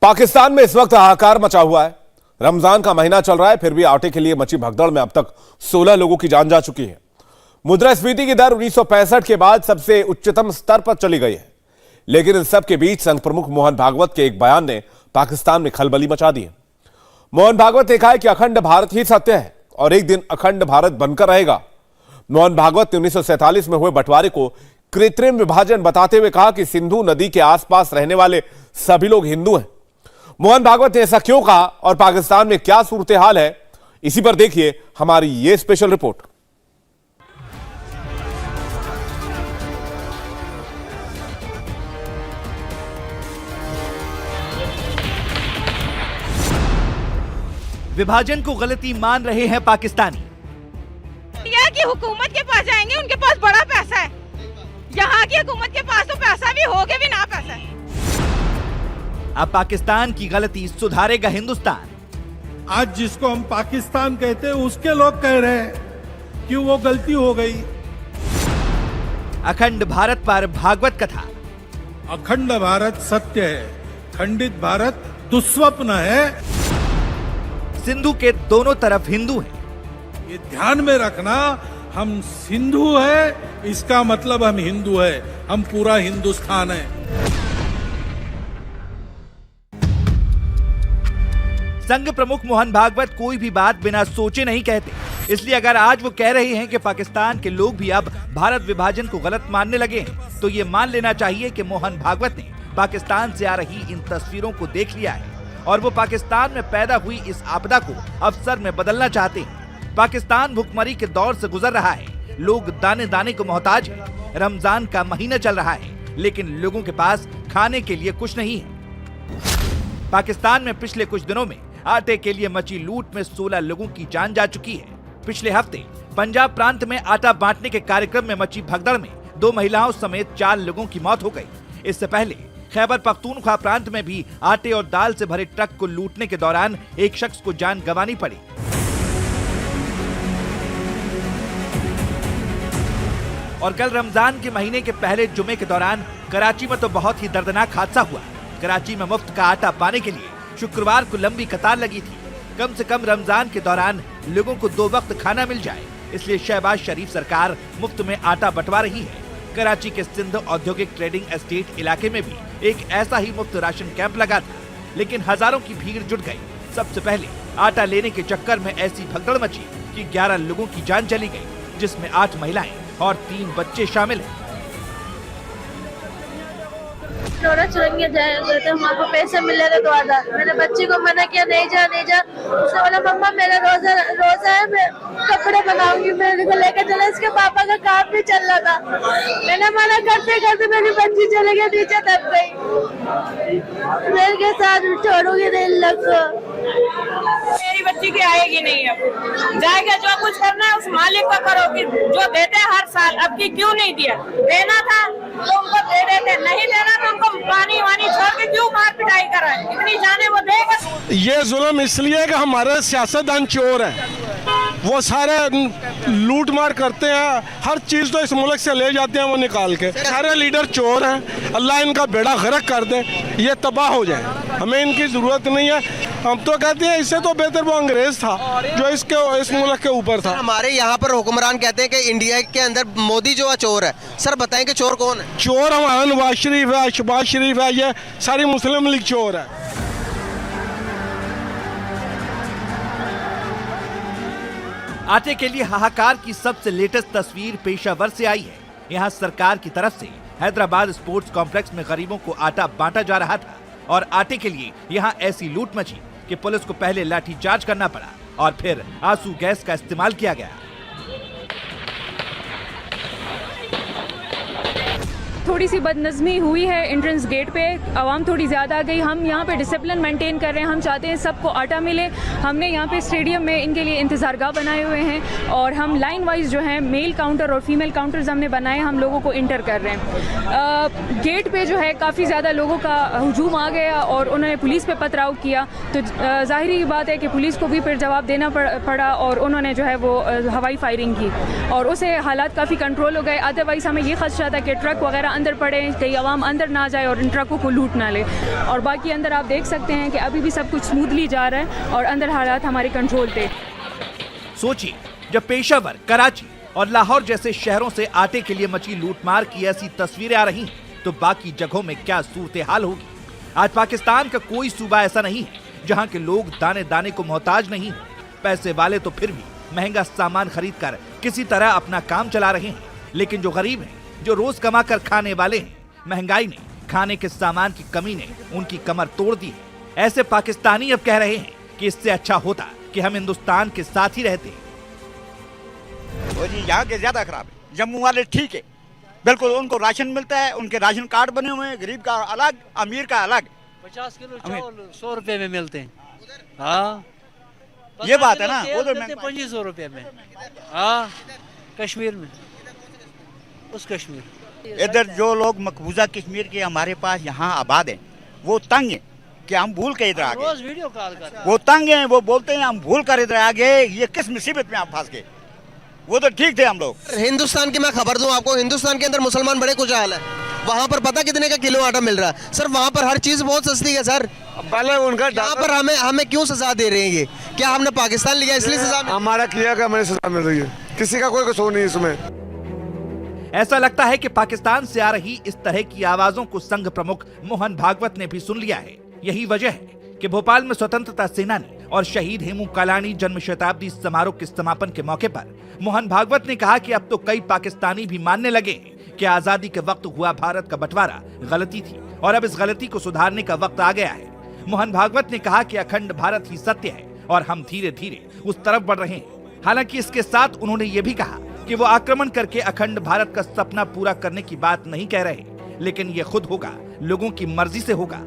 पाकिस्तान में इस वक्त हाहाकार मचा हुआ है। रमजान का महीना चल रहा है, फिर भी आटे के लिए मची भगदड़ में अब तक 16 लोगों की जान जा चुकी है। मुद्रास्फीति की दर 1965 के बाद सबसे उच्चतम स्तर पर चली गई है। लेकिन इस सब के बीच संघ प्रमुख मोहन भागवत के एक बयान ने पाकिस्तान में खलबली मचा दी है। मोहन भागवत ने कहा है कि अखंड भारत ही सत्य है और एक दिन अखंड भारत बनकर रहेगा। मोहन भागवत ने 1947 में हुए बंटवारे को कृत्रिम विभाजन बताते हुए कहा कि सिंधु नदी के आसपास रहने वाले सभी लोग हिंदू हैं। मोहन भागवत ने ऐसा क्यों कहा और पाकिस्तान में क्या सूरत हाल है, इसी पर देखिए हमारी ये स्पेशल रिपोर्ट। विभाजन को गलती मान रहे हैं पाकिस्तानी। इंडिया की हुकूमत के पास जाएंगे, उनके पास बड़ा पैसा है। यहाँ की हुकूमत के पास तो पैसा भी होगे भी ना पैसा है। अब पाकिस्तान की गलती सुधारेगा हिंदुस्तान। आज जिसको हम पाकिस्तान कहते हैं उसके लोग कह रहे हैं कि वो गलती हो गई। अखंड भारत पर भागवत कथा। अखंड भारत सत्य है, खंडित भारत दुस्वप्न है। सिंधु के दोनों तरफ हिंदू हैं। ये ध्यान में रखना, हम सिंधु है इसका मतलब हम हिंदू है, हम पूरा हिंदुस्तान है। संघ प्रमुख मोहन भागवत कोई भी बात बिना सोचे नहीं कहते, इसलिए अगर आज वो कह रहे हैं कि पाकिस्तान के लोग भी अब भारत विभाजन को गलत मानने लगे हैं, तो ये मान लेना चाहिए कि मोहन भागवत ने पाकिस्तान से आ रही इन तस्वीरों को देख लिया है और वो पाकिस्तान में पैदा हुई इस आपदा को अवसर में बदलना चाहते हैं। पाकिस्तान भुखमरी के दौर से गुजर रहा है, लोग दाने दाने को मोहताज हैं। रमजान का महीना चल रहा है, लेकिन लोगों के पास खाने के लिए कुछ नहीं है। पाकिस्तान में पिछले कुछ दिनों में आटे के लिए मची लूट में 16 लोगों की जान जा चुकी है। पिछले हफ्ते पंजाब प्रांत में आटा बांटने के कार्यक्रम में मची भगदड़ में 2 महिलाओं समेत 4 लोगों की मौत हो गई। इससे पहले खैबर पख्तूनख्वा प्रांत में भी आटे और दाल से भरे ट्रक को लूटने के दौरान एक शख्स को जान गंवानी पड़ी। और कल रमजान के महीने के पहले जुमे के दौरान कराची में तो बहुत ही दर्दनाक हादसा हुआ। कराची में मुफ्त का आटा पाने के लिए शुक्रवार को लंबी कतार लगी थी। कम से कम रमजान के दौरान लोगों को 2 वक्त खाना मिल जाए, इसलिए शहबाज शरीफ सरकार मुफ्त में आटा बंटवा रही है। कराची के सिंध औद्योगिक ट्रेडिंग एस्टेट इलाके में भी एक ऐसा ही मुफ्त राशन कैंप लगा था, लेकिन हजारों की भीड़ जुट गई। सबसे पहले आटा लेने के चक्कर में ऐसी भगदड़ मची कि 11 लोगों की जान चली गई, जिसमें 8 महिलाएं और 3 बच्चे शामिल हैं। चुरंगे जाए वहाँ पर पैसे मिले थे 2000। मैंने बच्ची को मना किया, नहीं जा नहीं जा। उसने बोला मम्मा मेरा रोजा है, मैं कपड़े बनाऊंगी। मेरे को लेकर चला, इसके पापा का काम भी चल रहा था। मैंने मना करते करते मेरी बच्ची चले गई, नीचे दब गई। मेरे साथ छोड़ूंगी नहीं लग। मेरी बच्ची की आएगी नहीं, अब जाएगा। जो कुछ करना है उस मालिक का करो कि जो देते हैं हर साल, अब की क्यों नहीं दिया? देना था तो उनको दे देते, नहीं देना तो उनको पानी वानी छोड़ के क्यों मार पिटाई कर रहा है? इतनी जाने वो देगा। ये जुल्म इसलिए कि हमारे सियासतदान चोर हैं, वो सारे लूट मार करते हैं, हर चीज़ तो इस मुल्क से ले जाते हैं वो निकाल के। सारे लीडर चोर हैं, अल्लाह इनका बेड़ा गर्क कर दे, ये तबाह हो जाए। हमें इनकी ज़रूरत नहीं है। हम तो कहते हैं इससे तो बेहतर वो अंग्रेज था जो इस मुल्क के ऊपर था। हमारे यहाँ पर हुक्मरान कहते हैं कि इंडिया के अंदर मोदी जो है चोर है। सर बताएं कि चोर कौन है? चोर हमारा नवाज शरीफ है, शहबाज शरीफ है, ये सारी मुस्लिम लीग चोर है। आटे के लिए हाहाकार की सबसे लेटेस्ट तस्वीर पेशावर से आई है। यहाँ सरकार की तरफ से हैदराबाद स्पोर्ट्स कॉम्प्लेक्स में गरीबों को आटा बांटा जा रहा था और आटे के लिए यहाँ ऐसी लूट मची कि पुलिस को पहले लाठीचार्ज करना पड़ा और फिर आंसू गैस का इस्तेमाल किया गया। थोड़ी सी बदनज़मी हुई है एंट्रेंस गेट पे, आवाम थोड़ी ज़्यादा आ गई। हम यहाँ पे डिसिप्लिन मेंटेन कर रहे हैं, हम चाहते हैं सबको आटा मिले। हमने यहाँ पे स्टेडियम में इनके लिए इंतज़ारगाह बनाए हुए हैं और हम लाइन वाइज जो है मेल काउंटर और फीमेल काउंटर्स हमने बनाए, हम लोगों को इंटर कर रहे हैं। गेट पे जो है काफ़ी ज़्यादा लोगों का हुजूम आ गया और उन्होंने पुलिस पे पथराव किया, तो ज़ाहिरी बात है कि पुलिस को भी फिर जवाब देना पड़ा और उन्होंने जो है वो हवाई फायरिंग की और उससे हालात काफ़ी कंट्रोल हो गए। अदरवाइज़ हमें ये खदशा था कि ट्रक वगैरह अंदर पड़े, कहीं आवाम अंदर ना जाए और इन ट्रकों को लूट ना ले। और बाकी अंदर आप देख सकते हैं कि अभी भी सब कुछ स्मूथली जा रहा है और अंदर हालात हमारे कंट्रोल पे। सोचिए, जब पेशावर, कराची और लाहौर जैसे शहरों से आटे के लिए मची लूटमार की ऐसी तस्वीरें आ रही हैं, तो बाकी जगहों में क्या सूरत हाल होगी। आज पाकिस्तान का कोई सूबा ऐसा नहीं है जहां के लोग दाने दाने को मोहताज नहीं है। पैसे वाले तो फिर भी महंगा सामान खरीद कर किसी तरह अपना काम चला रहे हैं, लेकिन जो गरीब हैं, जो रोज कमा कर खाने वाले हैं, महंगाई ने, खाने के सामान की कमी ने उनकी कमर तोड़ दी है। ऐसे पाकिस्तानी अब कह रहे हैं कि इससे अच्छा होता कि हम हिंदुस्तान के साथ ही रहते। और जी यहाँ के ज्यादा खराब है, जम्मू वाले ठीक है, बिल्कुल उनको राशन मिलता है, उनके राशन कार्ड बने हुए हैं, गरीब का अलग, अमीर का अलग। 50 किलो चावल 100 रुपए में मिलते हैं। हाँ, ये बात है ना, उधर 2500 रुपए में। हाँ, कश्मीर में, उस कश्मीर इधर जो लोग मकबूजा कश्मीर के हमारे पास यहाँ आबाद हैं, वो तंग है कि हम भूल के इधर आ गए। रोज वीडियो कॉल कर, वो तंग हैं, वो बोलते हैं हम भूल कर इधर आ गए, ये किस मुसीबत में आप फंस गए। वो तो ठीक थे हम लोग। हिंदुस्तान की मैं खबर दूं आपको, हिंदुस्तान के अंदर मुसलमान बड़े खुशहाल है। वहाँ पर पता कितने का किलो आटा मिल रहा है सर, वहाँ पर हर चीज बहुत सस्ती है सर। पहले उनका यहाँ पर हमें क्यों सजा दे रहे हैं ये? क्या हमने पाकिस्तान लिया इसलिए सजा? हमारा किया का हमें सजा मिल रही है, किसी का कोई कसूर नहीं इसमें। ऐसा लगता है कि पाकिस्तान से आ रही इस तरह की आवाजों को संघ प्रमुख मोहन भागवत ने भी सुन लिया है। यही वजह है कि भोपाल में स्वतंत्रता सेनानी और शहीद हेमू कालानी जन्म शताब्दी समारोह के समापन के मौके पर मोहन भागवत ने कहा कि अब तो कई पाकिस्तानी भी मानने लगे हैं कि आजादी के वक्त हुआ भारत का बंटवारा गलती थी और अब इस गलती को सुधारने का वक्त आ गया है। मोहन भागवत ने कहा कि अखंड भारत ही सत्य है और हम धीरे धीरे उस तरफ बढ़ रहे हैं। हालांकि इसके साथ उन्होंने ये भी कहा कि वो आक्रमण करके अखंड भारत का सपना पूरा करने की बात नहीं कह रहे, लेकिन ये खुद होगा, लोगों की मर्जी से होगा।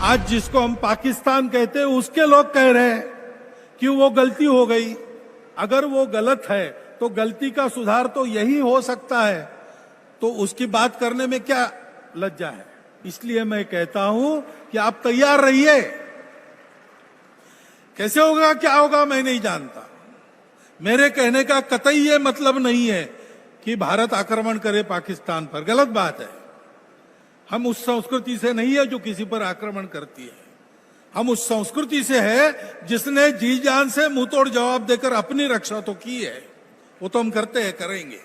आज जिसको हम पाकिस्तान कहते हैं उसके लोग कह रहे हैं कि वो गलती हो गई। अगर वो गलत है तो गलती का सुधार तो यही हो सकता है, तो उसकी बात करने में क्या लज्जा है। इसलिए मैं कहता हूं कि आप तैयार रहिए। कैसे होगा, क्या होगा, मैं नहीं जानता। मेरे कहने का कतई ये मतलब नहीं है कि भारत आक्रमण करे पाकिस्तान पर, गलत बात है। हम उस संस्कृति से नहीं है जो किसी पर आक्रमण करती है। हम उस संस्कृति से है जिसने जी जान से मुंह तोड़ जवाब देकर अपनी रक्षा तो की है, वो तो हम करते हैं, करेंगे,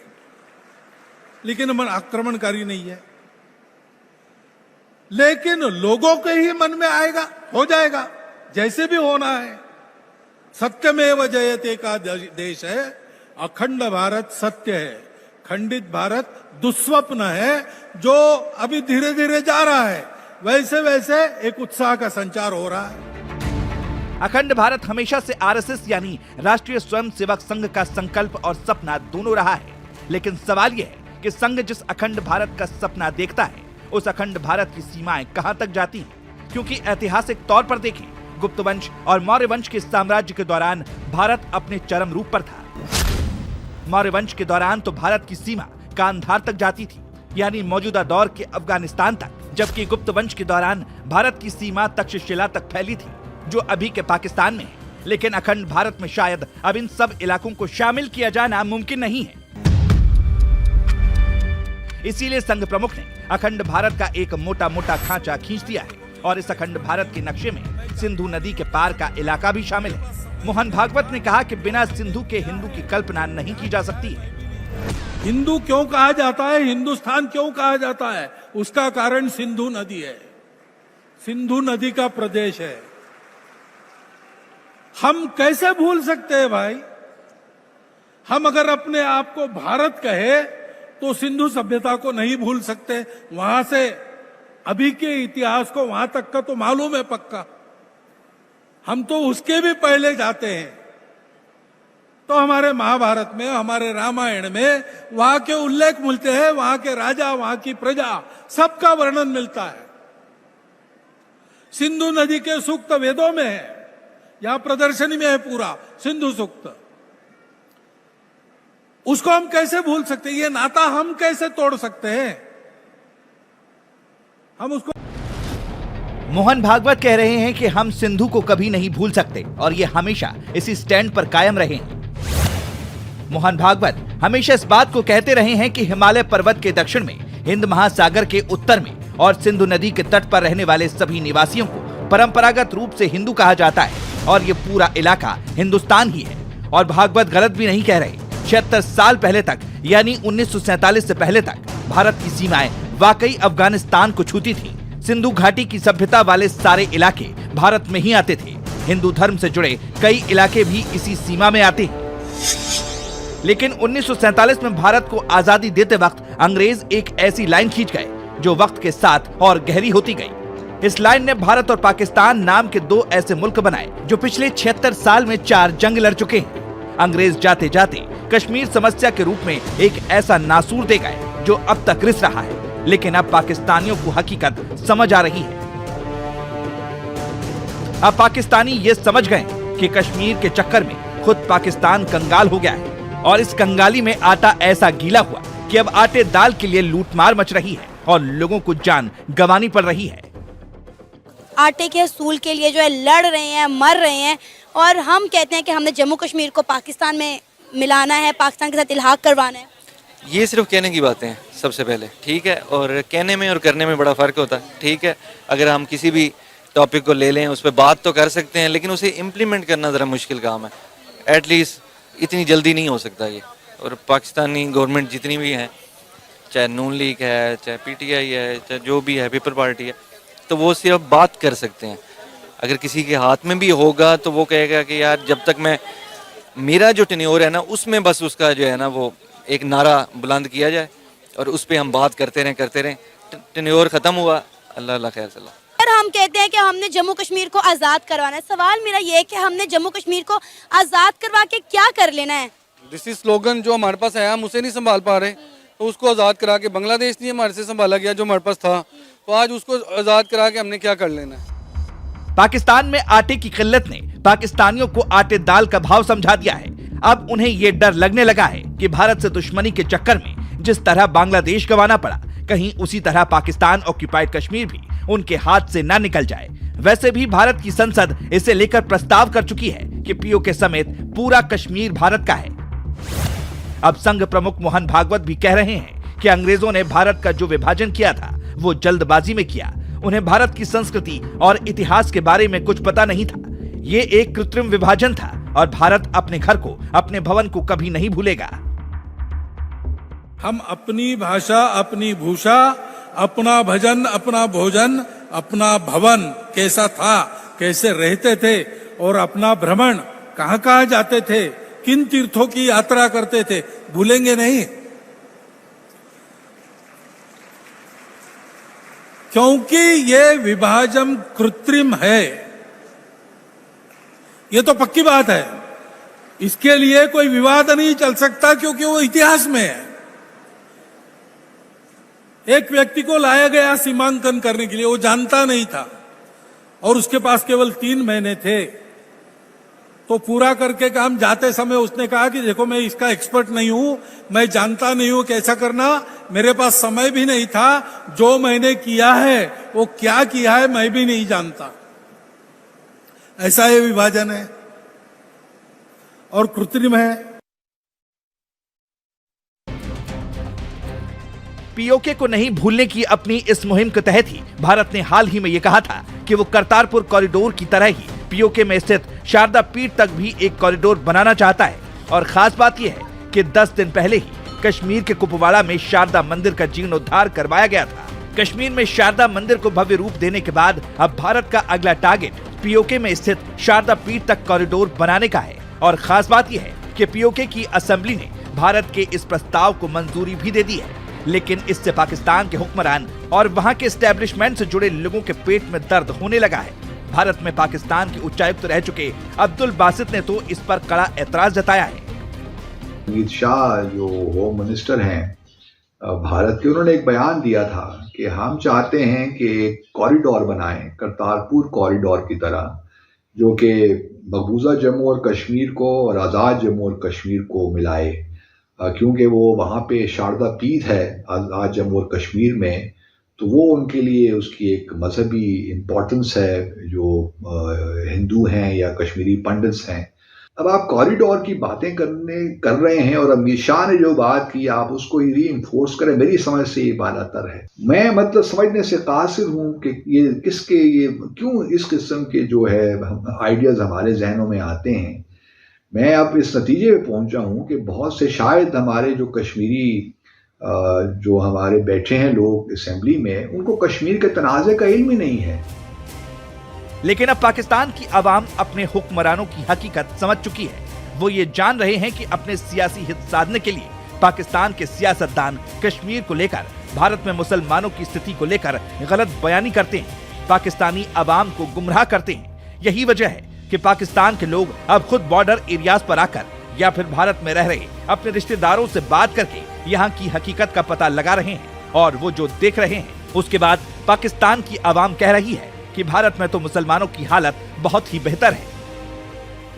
लेकिन हम आक्रमणकारी नहीं है। लेकिन लोगों के ही मन में आएगा, हो जाएगा, जैसे भी होना है। सत्यमेव जयते का देश है, अखंड भारत सत्य है, खंडित भारत दुस्वप्न है जो अभी धीरे धीरे जा रहा है। वैसे वैसे एक उत्साह का संचार हो रहा है। अखंड भारत हमेशा से आरएसएस यानी राष्ट्रीय स्वयंसेवक संघ का संकल्प और सपना दोनों रहा है, लेकिन सवाल यह है कि संघ जिस अखंड भारत का सपना देखता है, उस अखंड भारत की सीमाएं कहां तक जाती हैं? क्योंकि ऐतिहासिक तौर पर देखें, गुप्त वंश और मौर्य वंश के साम्राज्य के दौरान भारत अपने चरम रूप पर था। मौर्य वंश के दौरान तो भारत की सीमा कांधार तक जाती थी, यानी मौजूदा दौर के अफगानिस्तान तक, जबकि गुप्त वंश के दौरान भारत की सीमा तक्षशिला तक फैली थी, जो अभी के पाकिस्तान में है। लेकिन अखंड भारत में शायद अब इन सब इलाकों को शामिल किया जाना मुमकिन नहीं है। इसीलिए संघ प्रमुख ने अखंड भारत का एक मोटा मोटा खांचा खींच दिया है और इस अखंड भारत के नक्शे में सिंधु नदी के पार का इलाका भी शामिल है। मोहन भागवत ने कहा कि बिना सिंधु के हिंदू की कल्पना नहीं की जा सकती है। हिंदू क्यों कहा जाता है, हिंदुस्तान क्यों कहा जाता है, उसका कारण सिंधु नदी है, सिंधु नदी का प्रदेश है। हम कैसे भूल सकते हैं भाई? हम अगर अपने आप को भारत कहे तो सिंधु सभ्यता को नहीं भूल सकते। वहां से अभी के इतिहास को वहां तक का तो मालूम है पक्का, हम तो उसके भी पहले जाते हैं। तो हमारे महाभारत में, हमारे रामायण में वहां के उल्लेख मिलते हैं, वहां के राजा, वहां की प्रजा, सबका वर्णन मिलता है। सिंधु नदी के सूक्त वेदों में है, यहां प्रदर्शनी में है पूरा सिंधु सूक्त। उसको हम कैसे भूल सकते हैं? ये नाता हम कैसे तोड़ सकते हैं? हम उसको मोहन भागवत कह रहे हैं कि हम सिंधु को कभी नहीं भूल सकते और ये हमेशा इसी स्टैंड पर कायम रहे हैं। मोहन भागवत हमेशा इस बात को कहते रहे हैं कि हिमालय पर्वत के दक्षिण में हिंद महासागर के उत्तर में और सिंधु नदी के तट पर रहने वाले सभी निवासियों को परंपरागत रूप से हिंदू कहा जाता है और ये पूरा इलाका हिंदुस्तान ही है। और भागवत गलत भी नहीं कह रहे। 76 साल पहले तक यानी 1947 से पहले तक भारत की सीमाएं वाकई अफगानिस्तान को छूती थी। सिंधु घाटी की सभ्यता वाले सारे इलाके भारत में ही आते थे। हिंदू धर्म से जुड़े कई इलाके भी इसी सीमा में आते हैं। लेकिन 1947 में भारत को आजादी देते वक्त अंग्रेज एक ऐसी लाइन खींच गए जो वक्त के साथ और गहरी होती गई। इस लाइन ने भारत और पाकिस्तान नाम के दो ऐसे मुल्क बनाए जो पिछले 76 साल में 4 जंग लड़ चुके हैं। अंग्रेज जाते जाते कश्मीर समस्या के रूप में एक ऐसा नासूर दे गए जो अब तक रिस रहा है, लेकिन अब पाकिस्तानियों को हकीकत समझ आ रही है। अब पाकिस्तानी ये समझ गए कि कश्मीर के चक्कर में खुद पाकिस्तान कंगाल हो गया है और इस कंगाली में आटा ऐसा गीला हुआ कि अब आटे दाल के लिए लूटमार मच रही है और लोगों को जान गंवानी पड़ रही है। आटे के असूल के लिए जो है लड़ रहे हैं, मर रहे हैं और हम कहते हैं कि हमने जम्मू कश्मीर को पाकिस्तान में मिलाना है, पाकिस्तान के साथ इल्हाक करवाना है। ये सिर्फ कहने की बातें हैं सबसे पहले, ठीक है, और कहने में और करने में बड़ा फ़र्क होता है, ठीक है। अगर हम किसी भी टॉपिक को ले लें उस पर बात तो कर सकते हैं, लेकिन उसे इम्प्लीमेंट करना ज़रा मुश्किल काम है। एटलीस्ट इतनी जल्दी नहीं हो सकता ये। और पाकिस्तानी गवर्नमेंट जितनी भी हैं, चाहे नून लीग है, चाहे PTI है, चाहे जो भी है, पीपल पार्टी है, तो वो सिर्फ बात कर सकते हैं। अगर किसी के हाथ में भी होगा तो वो कहेगा कि यार जब तक मैं मेरा जो टेन्योर है ना उसमें बस उसका जो है ना वो एक नारा बुलंद किया जाए और उस पर हम बात करते रहें। टेन्योर ख़त्म हुआ, अल्लाह अल्लाह खैर सल्ला। हम कहते हैं कि हमने जम्मू कश्मीर को आज़ाद करवाना है। सवाल मेरा ये है कि हमने जम्मू कश्मीर को आज़ाद करवा के क्या कर लेना है? दिस इज स्लोगन जो हमारे पास है, हम उसे नहीं संभाल पा रहे, तो उसको आज़ाद करा के बांग्लादेश नहीं हमारे से संभाला गया जो हमारे पास था, तो आज उसको आज़ाद करा के हमने क्या कर लेना है? पाकिस्तान में आटे की किल्लत ने पाकिस्तानियों को आटे दाल का भाव समझा दिया है। अब उन्हें ये डर लगने लगा है कि भारत से दुश्मनी के चक्कर में जिस तरह बांग्लादेश गंवाना पड़ा, कहीं उसी तरह पाकिस्तान ऑक्यूपाइड कश्मीर भी उनके हाथ से ना निकल जाए। वैसे भी भारत की संसद इसे लेकर प्रस्ताव कर चुकी है कि POK समेत पूरा कश्मीर भारत का है। अब संघ प्रमुख मोहन भागवत भी कह रहे हैं कि अंग्रेजों ने भारत का जो विभाजन किया था वो जल्दबाजी में किया। उन्हें भारत की संस्कृति और इतिहास के बारे में कुछ पता नहीं था। ये एक कृत्रिम विभाजन था और भारत अपने घर को, अपने भवन को कभी नहीं भूलेगा। हम अपनी भाषा, अपनी भूषा, अपना भजन, अपना भोजन, अपना भवन कैसा था, कैसे रहते थे और अपना भ्रमण कहाँ कहाँ जाते थे, किन तीर्थों की यात्रा करते थे, भूलेंगे नहीं। क्योंकि ये विभाजन कृत्रिम है, ये तो पक्की बात है। इसके लिए कोई विवाद नहीं चल सकता क्योंकि वो इतिहास में है। एक व्यक्ति को लाया गया सीमांकन करने के लिए, वो जानता नहीं था और उसके पास केवल 3 महीने थे, तो पूरा करके काम जाते समय उसने कहा कि देखो मैं इसका एक्सपर्ट नहीं हूं, मैं जानता नहीं हूं कैसा करना, मेरे पास समय भी नहीं था, जो मैंने किया है वो क्या किया है मैं भी नहीं जानता। ऐसा ये विभाजन है और कृत्रिम है। POK को नहीं भूलने की अपनी इस मुहिम के तहत ही भारत ने हाल ही में ये कहा था कि वो करतारपुर कॉरिडोर की तरह ही POK में स्थित शारदा पीठ तक भी एक कॉरिडोर बनाना चाहता है। और खास बात यह है कि 10 दिन पहले ही कश्मीर के कुपवाड़ा में शारदा मंदिर का जीर्णोद्धार करवाया गया था। कश्मीर में शारदा मंदिर को भव्य रूप देने के बाद अब भारत का अगला टारगेट POK में स्थित शारदा पीठ तक कॉरिडोर बनाने का है। और खास बात यह है कि POK की असेंबली ने भारत के इस प्रस्ताव को मंजूरी भी दे दी है, लेकिन इससे पाकिस्तान के हुक्मरान और वहां के एस्टेब्लिशमेंट से जुड़े लोगों के पेट में दर्द होने लगा है। भारत में पाकिस्तान के उच्चायुक्त रह चुके अब्दुल बासित ने तो इस पर कड़ा ऐतराज जताया है। अमित शाह जो होम मिनिस्टर हैं भारत के, उन्होंने एक बयान दिया था कि हम चाहते हैं कि एक कॉरिडोर बनाएं, करतारपुर कॉरिडोर की तरह, जो कि मकबूजा जम्मू और कश्मीर को और आज़ाद जम्मू और कश्मीर को मिलाए, क्योंकि वो वहाँ पे शारदा पीठ है आज़ाद जम्मू और कश्मीर में, तो वो उनके लिए उसकी एक मजहबी इम्पोर्टेंस है। जो हिंदू हैं या कश्मीरी पंडित्स हैं अब आप कॉरिडोर की बातें कर रहे हैं और अमित शाह ने जो बात की आप उसको ही रीइंफोर्स करें, मेरी समझ से ये बालातर है। मैं मतलब समझने से कासिर हूँ कि ये क्यों इस किस्म के जो है आइडियाज हमारे जहनों में आते हैं। मैं अब इस नतीजे पे पहुंचा हूँ कि बहुत से शायद हमारे जो कश्मीरी जो हमारे बैठे हैं लोग असेंबली में, उनको कश्मीर के तनाज़े का इल्म ही नहीं है। लेकिन अब पाकिस्तान की आवाम अपने हुक्मरानों की हकीकत समझ चुकी है। वो ये जान रहे हैं कि अपने सियासी हित साधने के लिए पाकिस्तान के सियासतदान कश्मीर को लेकर, भारत में मुसलमानों की स्थिति को लेकर गलत बयानी करते हैं, पाकिस्तानी आवाम को गुमराह करते हैं। यही वजह है कि पाकिस्तान के लोग अब खुद बॉर्डर एरियाज पर आकर या फिर भारत में रह रहे अपने रिश्तेदारों से बात करके यहाँ की हकीकत का पता लगा रहे हैं। और वो जो देख रहे हैं उसके बाद पाकिस्तान की आवाम कह रही है कि भारत में तो मुसलमानों की हालत बहुत ही बेहतर है।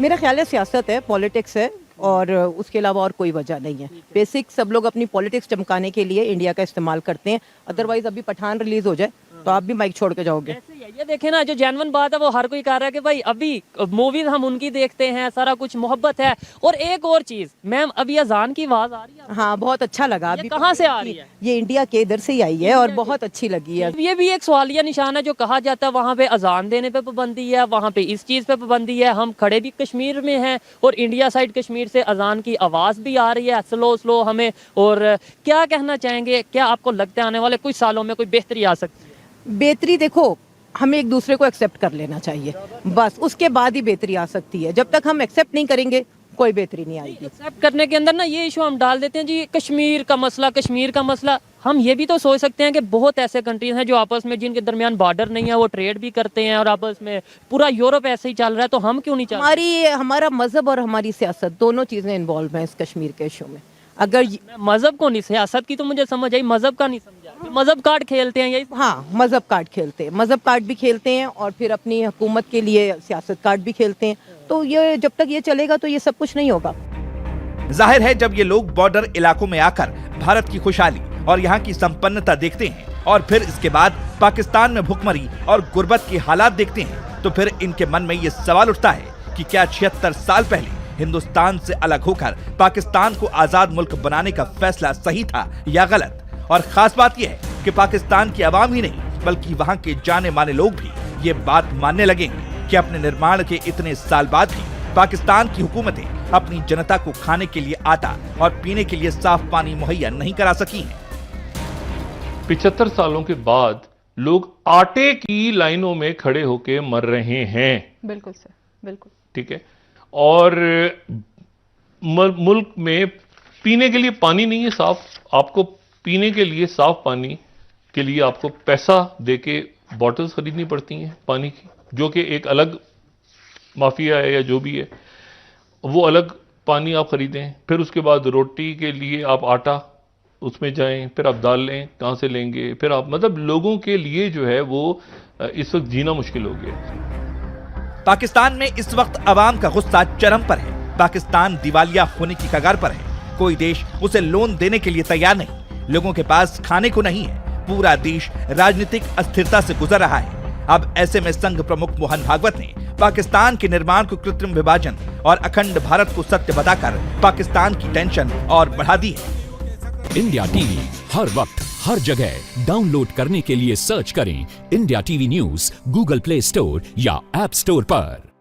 मेरा ख्याल है सियासत है, पॉलिटिक्स है और उसके अलावा और कोई वजह नहीं है। बेसिक सब लोग अपनी पॉलिटिक्स चमकाने के लिए इंडिया का इस्तेमाल करते हैं। अदरवाइज अभी पठान रिलीज हो जाए तो आप भी माइक छोड़ के जाओगे। ये देखे ना, जो जेन्युइन बात है वो हर कोई कह रहा है कि भाई अभी मूवीज हम उनकी देखते हैं, सारा कुछ मोहब्बत है। और एक और चीज मैम, अभी अजान की आवाज आ रही है। हाँ, बहुत अच्छा लगा। अभी कहाँ से आ रही है? ये इंडिया के इधर से ही आई है और बहुत अच्छी लगी है। ये भी एक सवालिया निशान है जो कहा जाता है वहाँ पे अजान देने पे पाबंदी है, वहाँ पे इस चीज पे पाबंदी है। हम खड़े भी कश्मीर में हैं और इंडिया साइड कश्मीर से अजान की आवाज भी आ रही है स्लो स्लो हमें। और क्या कहना चाहेंगे, क्या आपको लगता है आने वाले कुछ सालों में कोई बेहतरी आ सकती है? बेहतरी देखो, हमें एक दूसरे को एक्सेप्ट कर लेना चाहिए, बस उसके बाद ही बेहतरी आ सकती है। जब तक हम एक्सेप्ट नहीं करेंगे कोई बेहतरी नहीं आएगी। एक्सेप्ट करने के अंदर ना ये इशू हम डाल देते हैं जी, कश्मीर का मसला। हम ये भी तो सोच सकते हैं कि बहुत ऐसे कंट्रीज हैं जो आपस में, जिनके दरमियान बॉर्डर नहीं है, वो ट्रेड भी करते हैं और आपस में पूरा यूरोप ऐसे ही चल रहा है, तो हम क्यों नहीं चल रहे? हमारा मजहब और हमारी सियासत दोनों चीजें इन्वॉल्व हैं इस कश्मीर के इशू में। अगर मजहब को नहीं, सियासत की तो मुझे समझ आई, मजहब का नहीं समझा। मजहब कार्ड खेलते हैं यही? हाँ, मजहब कार्ड खेलते हैं, मजहब कार्ड भी खेलते हैं और फिर अपनी हुकूमत के लिए सियासत कार्ड भी खेलते हैं। तो ये जब तक ये चलेगा तो ये सब कुछ नहीं होगा। जाहिर है जब ये लोग बॉर्डर इलाकों में आकर भारत की खुशहाली और यहाँ की संपन्नता देखते हैं और फिर इसके बाद पाकिस्तान में भुखमरी और गुर्बत के हालात देखते हैं, तो फिर इनके मन में ये सवाल उठता है कि क्या 76 साल पहले हिंदुस्तान से अलग होकर पाकिस्तान को आजाद मुल्क बनाने का फैसला सही था या गलत। और खास बात यह है कि पाकिस्तान की आवाम ही नहीं बल्कि वहां के जाने माने लोग भी ये बात मानने लगे हैं कि अपने निर्माण के इतने साल बाद भी पाकिस्तान की हुकूमतें अपनी जनता को खाने के लिए आटा और पीने के लिए साफ पानी मुहैया नहीं करा सकी हैं। 75 सालों के बाद लोग आटे की लाइनों में खड़े होकर मर रहे हैं। बिल्कुल सर, बिल्कुल ठीक है। और मुल्क में पीने के लिए पानी नहीं है साफ। आपको पीने के लिए साफ पानी के लिए आपको पैसा देके बॉटल्स खरीदनी पड़ती हैं पानी की, जो कि एक अलग माफिया है या जो भी है, वो अलग पानी आप खरीदें। फिर उसके बाद रोटी के लिए आप आटा उसमें जाएं, फिर आप दाल लें, कहाँ से लेंगे? फिर आप मतलब लोगों के लिए जो है वो इस वक्त जीना मुश्किल हो गया। पाकिस्तान में इस वक्त अवाम का गुस्सा चरम पर है। पाकिस्तान दिवालिया होने की कगार पर है। कोई देश उसे लोन देने के लिए तैयार नहीं, लोगों के पास खाने को नहीं है, पूरा देश राजनीतिक अस्थिरता से गुजर रहा है। अब ऐसे में संघ प्रमुख मोहन भागवत ने पाकिस्तान के निर्माण को कृत्रिम विभाजन और अखंड भारत को सत्य बताकर पाकिस्तान की टेंशन और बढ़ा दी है। इंडिया टीवी हर वक्त हर जगह डाउनलोड करने के लिए सर्च करें India TV news Google play store या ऐप स्टोर पर।